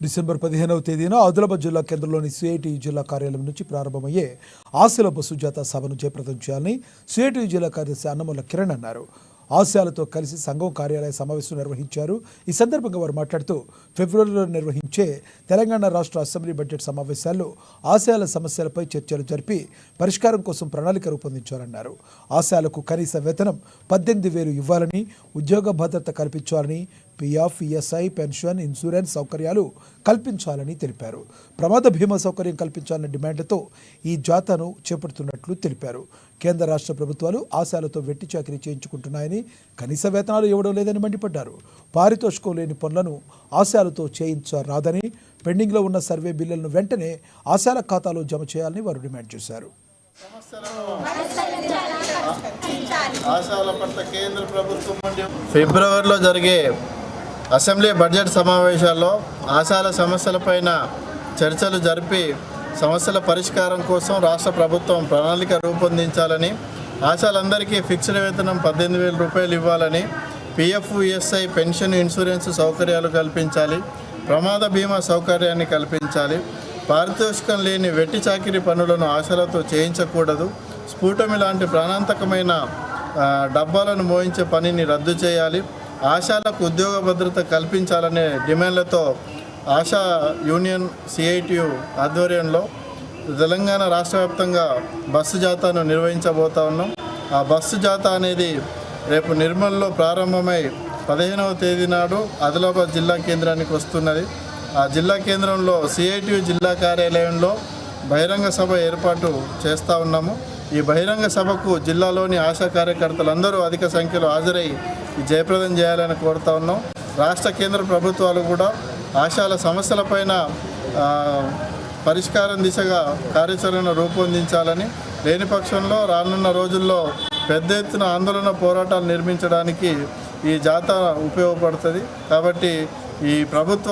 December 15వ తేదీన ఆదిలాబాద్ జిల్లా కేంద్రంలోని సిఐటి జిల్లా కార్యాలయం నుంచి ప్రారంభమయ్యే ఆశల బస్సు జాతా సభను జయప్రదం చేయాలని సిఐటి జిల్లా కార్యదర్శి అన్నమూల కిరణ్ అన్నారు. ఆశయాలతో కలిసి సంఘం కార్యాలయ సమావేశం నిర్వహించారు. ఈ సందర్భంగా వారు మాట్లాడుతూ ఫిబ్రవరిలో నిర్వహించే తెలంగాణ రాష్ట్ర అసెంబ్లీ బడ్జెట్ సమావేశాల్లో ఆశయాల సమస్యలపై చర్చలు జరిపి పరిష్కారం కోసం ప్రణాళిక రూపొందించాలన్నారు. ఆశయాలకు కనీస వేతనం 18,000 ఇవ్వాలని, ఉద్యోగ భద్రత కల్పించాలని, పిఎఫ్, ఈఎస్ఐ, పెన్షన్, ఇన్సూరెన్స్ సౌకర్యాలు కల్పించాలని తెలిపారు. ప్రమాద బీమా సౌకర్యం కల్పించాలనే డిమాండ్లతో ఈ జాతాను చేపడుతున్నట్లు తెలిపారు. కేంద్ర రాష్ట్ర ప్రభుత్వాలు ఆశయాలతో వెట్టి చాకిరీ చేయించుకుంటున్నాయని, కనీస వేతనాలు ఇవ్వడం లేదని మండిపడ్డారు. పారితోషికం లేని పనులను ఆశయాలతో చేయించరాదని, పెండింగ్లో ఉన్న సర్వే బిల్లులను వెంటనే ఆశయాల ఖాతాలో జమ చేయాలని వారు డిమాండ్ చేశారు. ఆశయాల పట్ల కేంద్ర ప్రభుత్వం ఫిబ్రవరిలో జరిగే అసెంబ్లీ బడ్జెట్ సమావేశాల్లో ఆశయాల సమస్యలపైన చర్చలు జరిపి సమస్యల పరిష్కారం కోసం రాష్ట్ర ప్రభుత్వం ప్రణాళిక రూపొందించాలని, ఆశయాలందరికీ ఫిక్స్డ్ వేతనం 18,000 రూపాయలు ఇవ్వాలని, పిఎఫ్, ఈఎస్ఐ, పెన్షన్, ఇన్సూరెన్స్ సౌకర్యాలు కల్పించాలి, ప్రమాద బీమా సౌకర్యాన్ని కల్పించాలి, పారితోషికం లేని వెట్టి చాకిరీ పనులను ఆశలతో చేయించకూడదు, స్ఫూటమి లాంటి ప్రాణాంతకమైన డబ్బాలను మోయించే పనిని రద్దు చేయాలి, ఆశయాలకు ఉద్యోగ భద్రత కల్పించాలనే డిమాండ్లతో ఆశా యూనియన్ సిఐటియు ఆధ్వర్యంలో తెలంగాణ రాష్ట్ర వ్యాప్తంగా బస్సు జాతాను నిర్వహించబోతా ఉన్నాం. ఆ బస్సు జాతా అనేది రేపు నిర్మల్లో ప్రారంభమై 15వ తేదీ నాడు ఆదిలాబాద్ జిల్లా కేంద్రానికి వస్తున్నది. ఆ జిల్లా కేంద్రంలో సిఐటియు జిల్లా కార్యాలయంలో బహిరంగ సభ ఏర్పాటు చేస్తూ ఉన్నాము. ఈ బహిరంగ సభకు జిల్లాలోని ఆశా కార్యకర్తలందరూ అధిక సంఖ్యలో హాజరై జయప్రదం చేయాలని కోరుతా ఉన్నాం. రాష్ట్ర కేంద్ర ప్రభుత్వాలు కూడా ఆశయాల సమస్యలపైన పరిష్కారం దిశగా కార్యాచరణ రూపొందించాలని, లేని పక్షంలో రానున్న రోజుల్లో పెద్ద ఎత్తున ఆందోళన పోరాటాలు నిర్మించడానికి ఈ జాతా ఉపయోగపడుతుంది. కాబట్టి ఈ ప్రభుత్వ